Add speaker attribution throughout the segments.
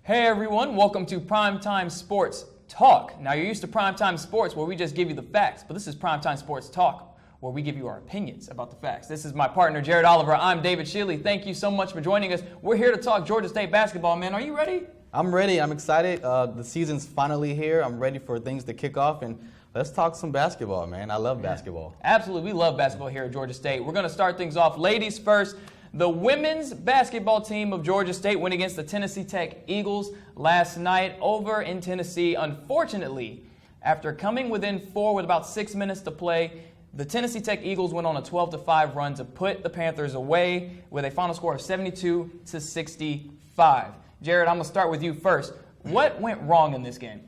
Speaker 1: Hey everyone, welcome to Primetime Sportz Talk. Now you're used to Primetime Sportz where we just give you the facts, but this is Primetime Sportz Talk where we give you our opinions about the facts. This is my partner Jared Oliver. I'm David Shealy. Thank you so much for joining us. We're here to talk Georgia State basketball, man. Are you ready?
Speaker 2: I'm ready. I'm excited. The season's finally here. I'm ready for things to kick off, and let's talk some basketball, man. I love basketball.
Speaker 1: Absolutely. We love basketball here at Georgia State. We're going to start things off. Ladies first. The women's basketball team of Georgia State went against the Tennessee Tech Eagles last night over in Tennessee. Unfortunately, after coming within 4 with about 6 minutes to play, the Tennessee Tech Eagles went on a 12-5 run to put the Panthers away with a final score of 72-65. Jared, I'm going to start with you first. What went wrong in this game?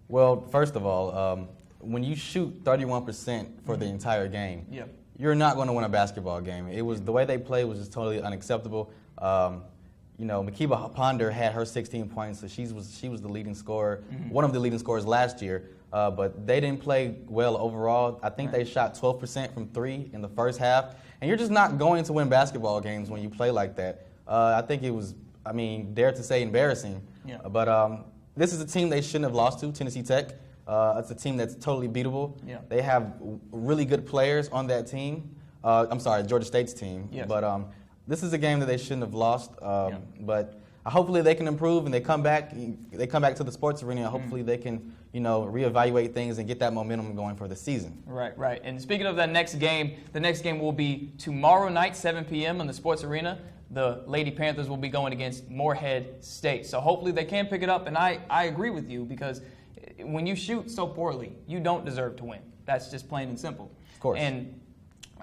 Speaker 2: Well, first of all, when you shoot 31% for the entire game, you're not going to win a basketball game. It was the way they played was just totally unacceptable. Makiba Ponder had her 16 points, so she was the leading scorer, one of the leading scorers last year. But they didn't play well overall. I think they shot 12% from 3 in the first half, and you're just not going to win basketball games when you play like that. I think it was, dare to say, embarrassing. Yeah. But this is a team they shouldn't have lost to, Tennessee Tech. It's a team that's totally beatable. Yeah. They have really good players on that team. Georgia State's team. Yes. But this is a game that they shouldn't have lost. But hopefully they can improve and they come back. They come back to the sports arena. And hopefully they can, reevaluate things and get that momentum going for the season.
Speaker 1: Right. And speaking of that next game, the next game will be tomorrow night, 7 p.m. in the sports arena. The Lady Panthers will be going against Morehead State. So hopefully they can pick it up. And I agree with you because when you shoot so poorly, you don't deserve to win. That's just plain and simple.
Speaker 2: Of course.
Speaker 1: And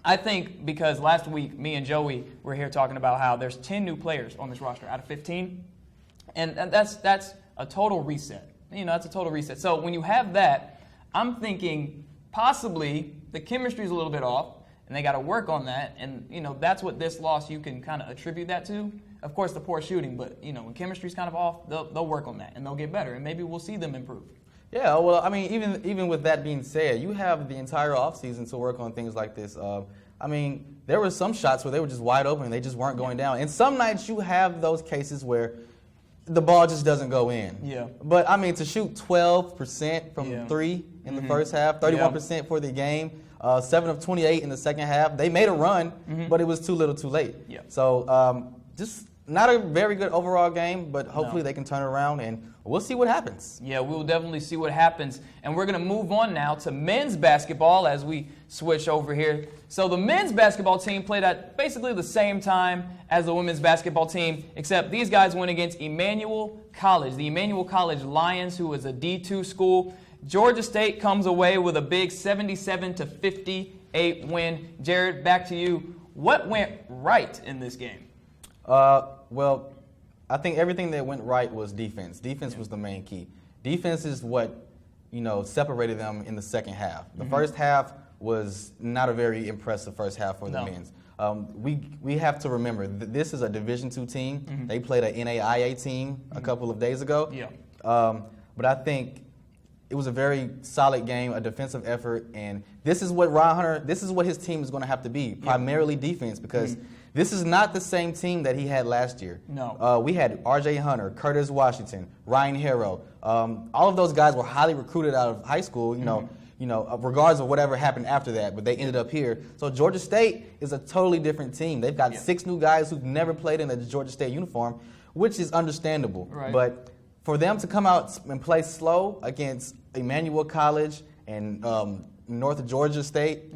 Speaker 1: I think because last week, me and Joey were here talking about how there's 10 new players on this roster out of 15. And that's a total reset. That's a total reset. So when you have that, I'm thinking possibly the chemistry's a little bit off, and they got to work on that. And, that's what this loss you can kind of attribute that to. Of course, the poor shooting, but, when chemistry's kind of off, they'll work on that, and they'll get better, and maybe we'll see them improve.
Speaker 2: Yeah, well, even with that being said, you have the entire offseason to work on things like this. There were some shots where they were just wide open and they just weren't going down. And some nights you have those cases where the ball just doesn't go in. Yeah. But, to shoot 12% from 3 in the first half, 31% for the game, 7 of 28 in the second half. They made a run, but it was too little too late. Yeah. So just not a very good overall game, but hopefully they can turn it around, and we'll see what happens.
Speaker 1: Yeah, we'll definitely see what happens. And we're going to move on now to men's basketball as we switch over here. So the men's basketball team played at basically the same time as the women's basketball team, except these guys went against Emmanuel College, the Emmanuel College Lions, who is a D2 school. Georgia State comes away with a big 77-58 win. Jared, back to you. What went right in this game?
Speaker 2: Well, I think everything that went right was defense. Defense was the main key. Defense is what, separated them in the second half. The first half was not a very impressive first half for the men's. We have to remember that this is a Division II team. They played an NAIA team a couple of days ago. Yeah. But I think it was a very solid game, a defensive effort, and this is what his team is going to have to be, primarily defense, because this is not the same team that he had last year. No. We had R.J. Hunter, Curtis Washington, Ryan Harrow. All of those guys were highly recruited out of high school, regardless of whatever happened after that, but they ended up here. So Georgia State is a totally different team. They've got 6 new guys who've never played in a Georgia State uniform, which is understandable. Right. But for them to come out and play slow against Emmanuel College and North Georgia State,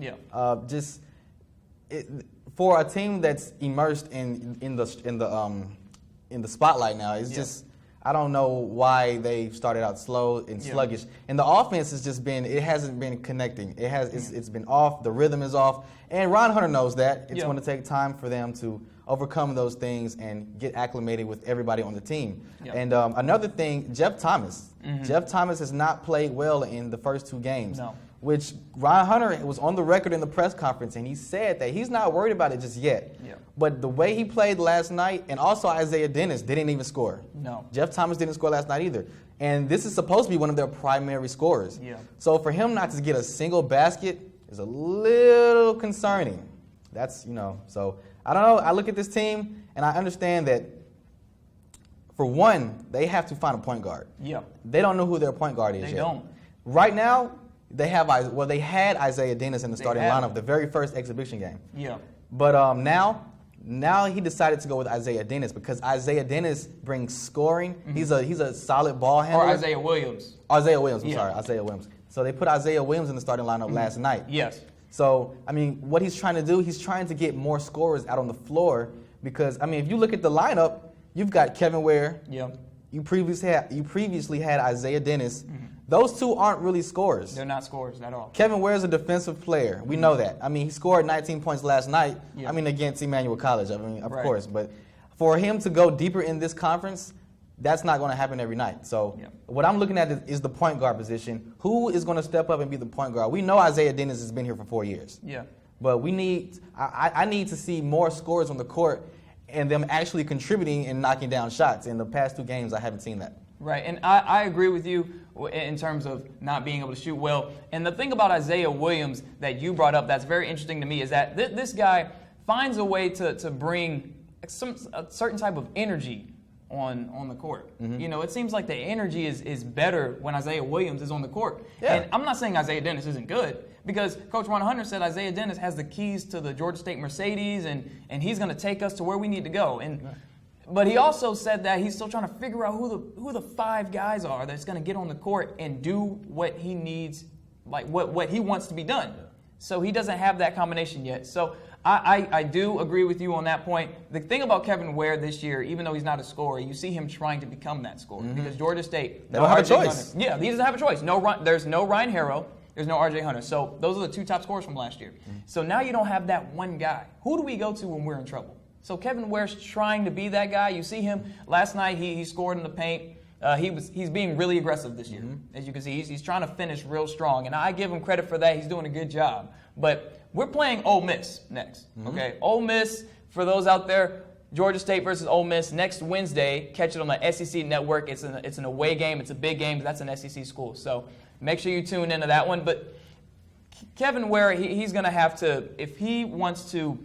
Speaker 2: for a team that's immersed in the spotlight now, it's just, I don't know why they started out slow and sluggish. And the offense has just been, it hasn't been connecting. It's been off. The rhythm is off. And Ron Hunter knows that. It's going to take time for them to overcome those things and get acclimated with everybody on the team. And another thing, Jeff Thomas. Jeff Thomas has not played well in the first 2 games. No. Which Ron Hunter was on the record in the press conference, and he said that he's not worried about it just yet. Yeah. But the way he played last night, and also Isaiah Dennis didn't even score. No. Jeff Thomas didn't score last night either. And this is supposed to be one of their primary scorers. Yeah. So for him not to get a single basket is a little concerning. That's, so I don't know. I look at this team, and I understand that for one, they have to find a point guard.
Speaker 1: Yeah.
Speaker 2: They don't know who their point guard is
Speaker 1: They
Speaker 2: yet.
Speaker 1: don't.
Speaker 2: Right now, they had Isaiah Dennis in the starting
Speaker 1: have
Speaker 2: lineup the very first exhibition game.
Speaker 1: Yeah.
Speaker 2: But now he decided to go with Isaiah Dennis because Isaiah Dennis brings scoring. He's a solid ball handler.
Speaker 1: Or Isaiah Williams.
Speaker 2: Isaiah Williams, I'm
Speaker 1: Yeah.
Speaker 2: sorry, Isaiah Williams. So they put Isaiah Williams in the starting lineup last night.
Speaker 1: Yes.
Speaker 2: So, I mean, what he's trying to do, he's trying to get more scorers out on the floor because, I mean, if you look at the lineup, you've got Kevin Ware.
Speaker 1: Yeah.
Speaker 2: You previously had Isaiah Dennis. Those two aren't really scorers.
Speaker 1: They're not scorers at all.
Speaker 2: Kevin Ware is a defensive player. We know that. I mean, he scored 19 points last night.
Speaker 1: Yeah.
Speaker 2: I mean, against Emmanuel College. I mean, of
Speaker 1: Right.
Speaker 2: course. But for him to go deeper in this conference, that's not going to happen every night. So
Speaker 1: Yeah.
Speaker 2: what I'm looking at is the point guard position. Who is going to step up and be the point guard? We know Isaiah Dennis has been here for 4 years.
Speaker 1: Yeah.
Speaker 2: But I need to see more scores on the court and them actually contributing and knocking down shots. In the past 2 games, I haven't seen that.
Speaker 1: Right, and I agree with you in terms of not being able to shoot well. And the thing about Isaiah Williams that you brought up that's very interesting to me is that this guy finds a way to bring a certain type of energy on the court. You know, it seems like the energy is better when Isaiah Williams is on the court.
Speaker 2: Yeah.
Speaker 1: And I'm not saying Isaiah Dennis isn't good, because Coach Ron Hunter said Isaiah Dennis has the keys to the Georgia State Mercedes, and he's going to take us to where we need to go. But he also said that he's still trying to figure out who the 5 guys are that's going to get on the court and do what he needs, like what he wants to be done. So he doesn't have that combination yet. So I do agree with you on that point. The thing about Kevin Ware this year, even though he's not a scorer, you see him trying to become that scorer. Because Georgia State,
Speaker 2: They don't have a
Speaker 1: RJ
Speaker 2: choice.
Speaker 1: Hunter. Yeah, he doesn't have a choice. There's no Ryan Harrow. There's no RJ Hunter. So those are the 2 top scorers from last year. So now you don't have that one guy. Who do we go to when we're in trouble? So Kevin Ware's trying to be that guy. You see him last night. He scored in the paint. He's being really aggressive this year. As you can see, he's trying to finish real strong, and I give him credit for that. He's doing a good job. But we're playing Ole Miss next. Okay, Ole Miss, for those out there, Georgia State versus Ole Miss next Wednesday. Catch it on the SEC Network. It's an away game. It's a big game. But that's an SEC school, so make sure you tune into that one. But Kevin Ware, he's going to have to, if he wants to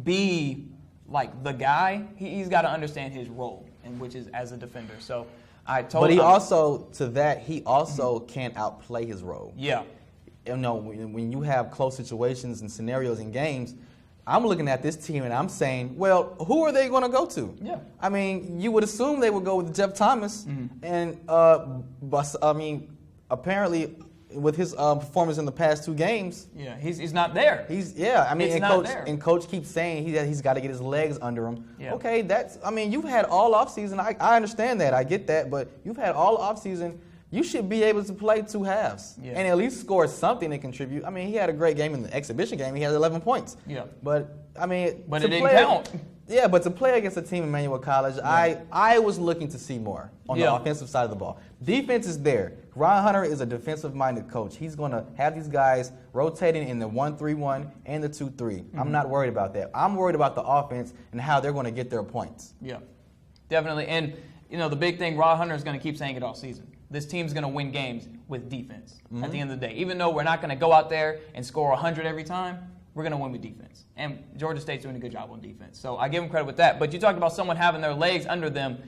Speaker 1: be like the guy, he's got to understand his role, and which is as a defender. So
Speaker 2: But he also can't outplay his role.
Speaker 1: Yeah.
Speaker 2: You know, when you have close situations and scenarios in games, I'm looking at this team and I'm saying, well, who are they going to go to?
Speaker 1: Yeah.
Speaker 2: I mean, you would assume they would go with Jeff Thomas, and but I mean, apparently with his performance in the past 2 games,
Speaker 1: Yeah, he's not there.
Speaker 2: Coach keeps saying he's got to get his legs under him.
Speaker 1: Yeah.
Speaker 2: Okay, you've had all offseason. I understand that. I get that, but you've had all offseason. You should be able to play 2 halves and at least score something and contribute. I mean, he had a great game in the exhibition game. He had 11 points.
Speaker 1: Yeah.
Speaker 2: But I mean,
Speaker 1: It didn't count.
Speaker 2: Yeah, but to play against a team in Emmanuel College, I was looking to see more on the offensive side of the ball. Defense is there. Ron Hunter is a defensive-minded coach. He's going to have these guys rotating in the 1-3-1 and the 2-3. I'm not worried about that. I'm worried about the offense and how they're going to get their points.
Speaker 1: Yeah, definitely. And, you know, the big thing, Ron Hunter is going to keep saying it all season. This team's going to win games with defense at the end of the day. Even though we're not going to go out there and score 100 every time, we're going to win with defense. And Georgia State's doing a good job on defense. So I give them credit with that. But you talked about someone having their legs under them.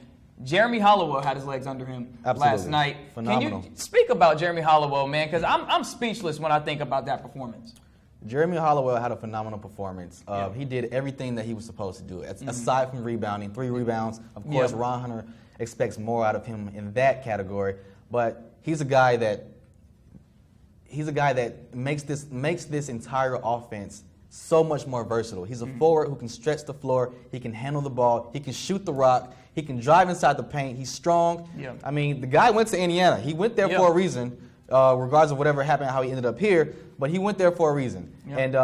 Speaker 1: Jeremy Hollowell had his legs under him last night.
Speaker 2: Phenomenal.
Speaker 1: Can you speak about Jeremy Hollowell, man? Because I'm speechless when I think about that performance.
Speaker 2: Jeremy Hollowell had a phenomenal performance. He did everything that he was supposed to do. Aside from rebounding, 3 rebounds. Of course, Ron Hunter expects more out of him in that category. But he's a guy that makes this entire offense so much more versatile. He's a forward who can stretch the floor. He can handle the ball. He can shoot the rock. He can drive inside the paint. He's strong.
Speaker 1: Yeah.
Speaker 2: I mean, the guy went to Indiana. He went there for a reason, regardless of whatever happened, how he ended up here. But he went there for a reason. Yeah. And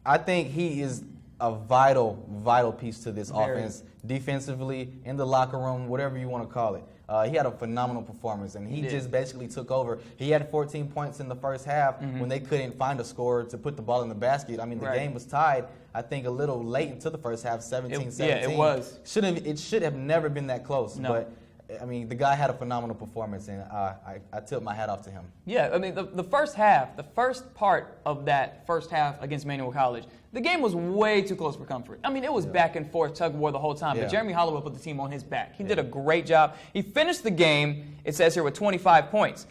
Speaker 2: I think he is a vital piece to this offense, defensively, in the locker room, whatever you want to call it. He had a phenomenal performance, and he just basically took over. He had 14 points in the first half when they couldn't find a scorer to put the ball in the basket. I mean, the game was tied, I think, a little late into the first half, 17-17.
Speaker 1: Yeah, it was.
Speaker 2: It should have never been that close.
Speaker 1: No.
Speaker 2: But I mean, the guy had a phenomenal performance, and I tilt my hat off to him.
Speaker 1: Yeah, I mean, the first half, the first part of that first half against Manual College, the game was way too close for comfort. I mean, it was back and forth, tug of war the whole time, but Jeremy Hollowell put the team on his back. He did a great job. He finished the game, it says here, with 25 points.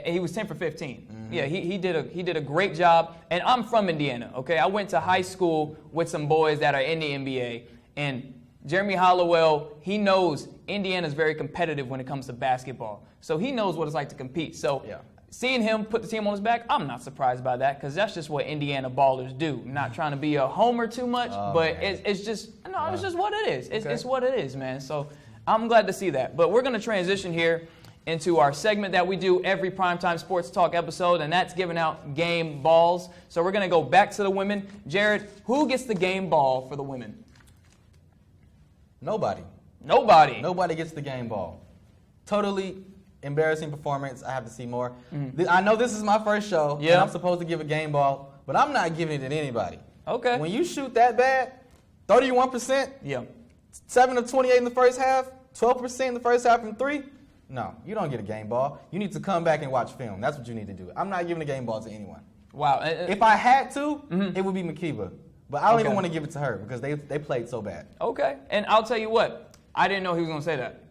Speaker 1: He was 10 for 15. Mm-hmm. Yeah, he did a great job. And I'm from Indiana, okay? I went to high school with some boys that are in the NBA, and Jeremy Hollowell, he knows Indiana's very competitive when it comes to basketball. So he knows what it's like to compete. So seeing him put the team on his back, I'm not surprised by that because that's just what Indiana ballers do. I'm not trying to be a homer too much, but it's just what it is. It's what it is, man. So I'm glad to see that. But we're going to transition here into our segment that we do every Primetime Sports Talk episode, and that's giving out game balls. So we're going to go back to the women. Jared, who gets the game ball for the women?
Speaker 2: Nobody.
Speaker 1: Nobody
Speaker 2: gets the game ball. Totally embarrassing performance. I have to see more. I know this is my first show, and I'm supposed to give a game ball, but I'm not giving it to anybody.
Speaker 1: Okay.
Speaker 2: When you shoot that bad, 31%, 7 of 28 in the first half, 12% in the first half from 3, no, you don't get a game ball. You need to come back and watch film. That's what you need to do. I'm not giving a game ball to anyone.
Speaker 1: Wow.
Speaker 2: If I had to, it would be Makiba. But I don't even want to give it to her because they played so bad.
Speaker 1: Okay. And I'll tell you what, I didn't know he was going to say that.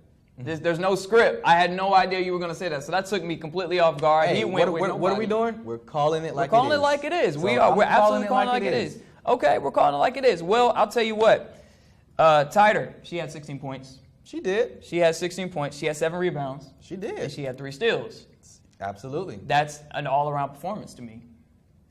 Speaker 1: There's no script. I had no idea you were going to say that. So that took me completely off guard.
Speaker 2: Hey, what are we doing? We're calling it like it is.
Speaker 1: We're calling it like it is. We're absolutely calling it like it is. Okay, we're calling it like it is. Well, I'll tell you what. Tyder, she had 16 points.
Speaker 2: She did.
Speaker 1: She had 16 points. She had 7 rebounds.
Speaker 2: She did.
Speaker 1: And she had 3 steals.
Speaker 2: Absolutely.
Speaker 1: That's an all-around performance to me.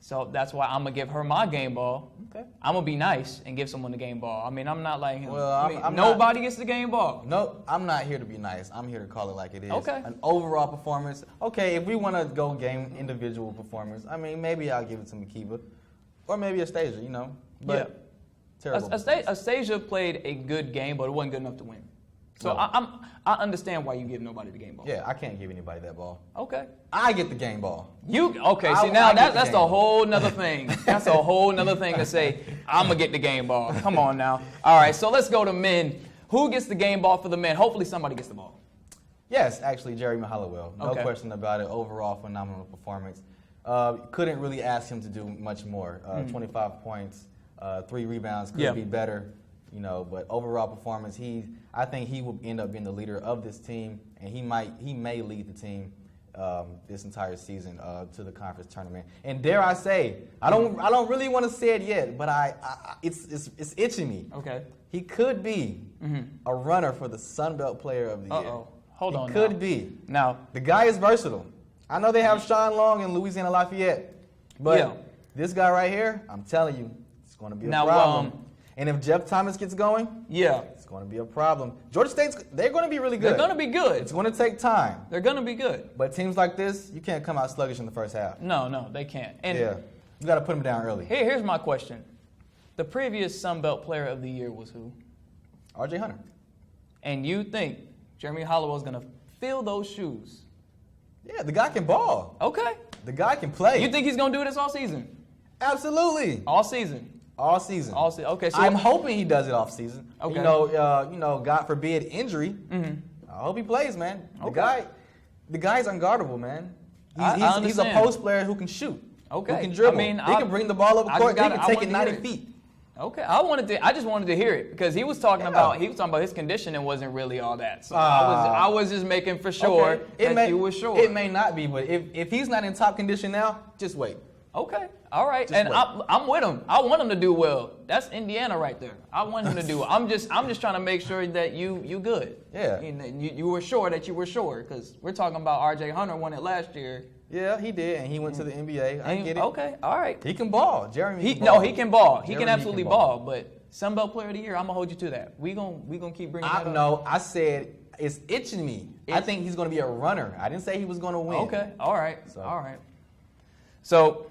Speaker 1: So that's why I'm going to give her my game ball.
Speaker 2: Okay.
Speaker 1: I'm going to be nice and give someone the game ball. I mean, I'm not like him.
Speaker 2: Well,
Speaker 1: nobody gets the game ball.
Speaker 2: No, I'm not here to be nice. I'm here to call it like it is.
Speaker 1: Okay.
Speaker 2: An overall performance. Okay, if we want to go game individual performance, I mean, maybe I'll give it to Makiba. Or maybe Astasia, you know. But terrible.
Speaker 1: Astasia played a good game, but it wasn't good enough to win. So no. I understand why you give nobody the game ball.
Speaker 2: Yeah, I can't give anybody that ball.
Speaker 1: Okay.
Speaker 2: I get the game ball.
Speaker 1: That's a whole nother thing. That's a whole nother thing to say, I'm going to get the game ball. Come on now. All right, so let's go to men. Who gets the game ball for the men? Hopefully somebody gets the ball.
Speaker 2: Yes, actually, Jeremy Hollowell. No question about it. Overall, phenomenal performance. Couldn't really ask him to do much more. 25 points, 3 rebounds, could be better. You know, but overall performance, I think he will end up being the leader of this team, and he may lead the team this entire season to the conference tournament. And dare I say, I don't really want to say it yet, but it's itching me.
Speaker 1: Okay.
Speaker 2: He could be a runner for the Sun Belt Player of the Year.
Speaker 1: Hold on.
Speaker 2: He could be.
Speaker 1: Now
Speaker 2: the guy is versatile. I know they have Sean Long and Louisiana Lafayette, but this guy right here, I'm telling you, it's going to be a problem. And if Jeff Thomas gets going, it's going to be a problem. Georgia State's, they're going to be really good.
Speaker 1: They're going to be good.
Speaker 2: It's going to take time.
Speaker 1: They're going to be good.
Speaker 2: But teams like this, you can't come out sluggish in the first half.
Speaker 1: No, they can't. And
Speaker 2: you got to put them down early.
Speaker 1: Here's my question. The previous Sun Belt Player of the Year was who?
Speaker 2: R.J. Hunter.
Speaker 1: And you think Jeremy Hollowell is going to fill those shoes?
Speaker 2: Yeah, the guy can ball.
Speaker 1: Okay.
Speaker 2: The guy can play.
Speaker 1: You think he's going to do this all season?
Speaker 2: Absolutely.
Speaker 1: All season?
Speaker 2: All season.
Speaker 1: Okay. So
Speaker 2: I'm hoping he does it off season.
Speaker 1: Okay.
Speaker 2: You know, God forbid injury. I hope he plays, man. The guy's unguardable, man. He's a post player who can shoot.
Speaker 1: Okay.
Speaker 2: Who can dribble. He can bring the ball over court. He can take it 90 feet.
Speaker 1: Okay. I just wanted to hear it because he was talking about his conditioning wasn't really all that. So I was just making for sure that you were sure.
Speaker 2: It may not be, but if he's not in top condition now, just wait.
Speaker 1: Okay. All right. And I'm with him. I want him to do well. That's Indiana right there. I want him to do well. I'm just trying to make sure that you good.
Speaker 2: Yeah.
Speaker 1: You were sure that you were sure because we're talking about R.J. Hunter won it last year.
Speaker 2: Yeah, he did, and he went to the NBA. I get it.
Speaker 1: Okay. All right.
Speaker 2: He can ball. Jeremy can ball.
Speaker 1: No, he can ball. He can absolutely ball. But Sun Belt Player of the Year, I'm going to hold you to that. We gonna keep bringing that up.
Speaker 2: No, I said it's itching me. I think he's going to be a runner. I didn't say he was going to win.
Speaker 1: Okay. All right. All right. So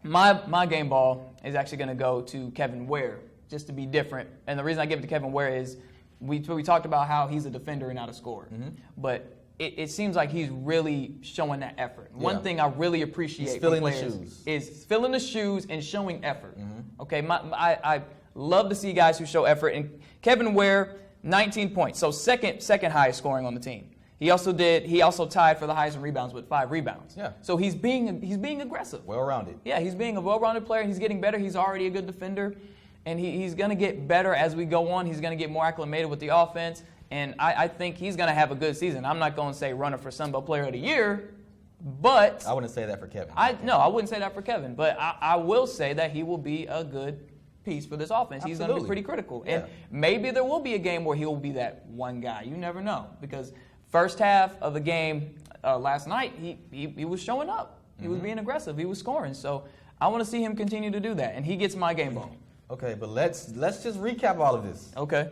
Speaker 1: my game ball is actually going to go to Kevin Ware, just to be different. And the reason I give it to Kevin Ware is we talked about how he's a defender and not a scorer. But it seems like he's really showing that effort. One thing I really appreciate from players is filling the shoes and showing effort. Okay, I love to see guys who show effort. And Kevin Ware 19 points. So second highest scoring on the team. He also tied for the highest in rebounds with 5 rebounds.
Speaker 2: Yeah.
Speaker 1: So he's being aggressive.
Speaker 2: Well-rounded.
Speaker 1: Yeah, he's being a well-rounded player. He's getting better. He's already a good defender. And he's going to get better as we go on. He's going to get more acclimated with the offense. And I think he's going to have a good season. I'm not going to say runner for Sun Belt Player of the Year, but
Speaker 2: I wouldn't say that for Kevin.
Speaker 1: No, I wouldn't say that for Kevin. But I will say that he will be a good piece for this offense. He's going to be pretty critical.
Speaker 2: Yeah.
Speaker 1: And maybe there will be a game where he will be that one guy. You never know. Because first half of the game last night, he was showing up. He was being aggressive. He was scoring. So I want to see him continue to do that. And he gets my game ball.
Speaker 2: Okay, but let's just recap all of this.
Speaker 1: Okay.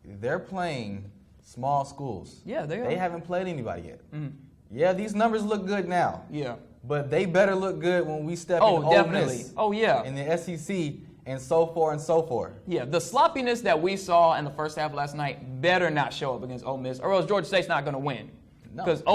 Speaker 2: They're playing small schools.
Speaker 1: Yeah, they are.
Speaker 2: They haven't played anybody yet.
Speaker 1: Mm-hmm.
Speaker 2: Yeah, these numbers look good now.
Speaker 1: Yeah.
Speaker 2: But they better look good when we step in Ole
Speaker 1: definitely.
Speaker 2: Miss
Speaker 1: Oh, yeah.
Speaker 2: in the SEC and so forth and so forth.
Speaker 1: Yeah, the sloppiness that we saw in the first half last night better not show up against Ole Miss, or else Georgia State's not going to win.
Speaker 2: No,
Speaker 1: Because
Speaker 2: they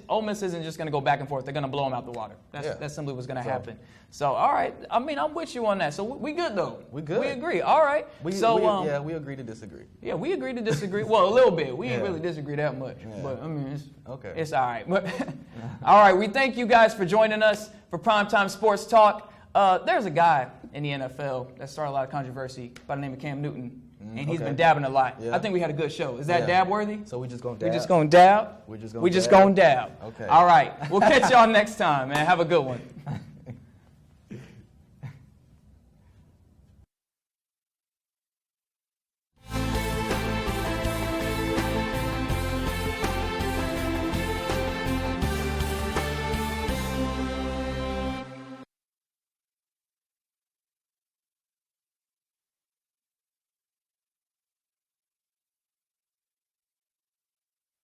Speaker 1: Ole Miss isn't just going to go back and forth. They're going to blow them out the water. That's simply what's going to
Speaker 2: So-
Speaker 1: happen. So, all right. I mean, I'm with you on that. So, we good, though.
Speaker 2: We good.
Speaker 1: We agree. All right.
Speaker 2: We agree to disagree.
Speaker 1: Yeah, we agree to disagree. Well, a little bit. We didn't
Speaker 2: Yeah.
Speaker 1: really disagree that much.
Speaker 2: Yeah.
Speaker 1: But, I mean,
Speaker 2: Okay.
Speaker 1: it's all right. But, all right. We thank you guys for joining us for Primetime Sports Talk. There's a guy in the NFL that started a lot of controversy by the name of Cam Newton. And he's been dabbing a lot.
Speaker 2: Yeah.
Speaker 1: I think we had a good show. Is that
Speaker 2: Yeah.
Speaker 1: dab worthy?
Speaker 2: So we just gonna dab.
Speaker 1: We just gonna dab?
Speaker 2: We just gonna
Speaker 1: We just
Speaker 2: dab?
Speaker 1: gonna dab.
Speaker 2: Okay.
Speaker 1: All right. We'll catch y'all next time, man. Have a good one.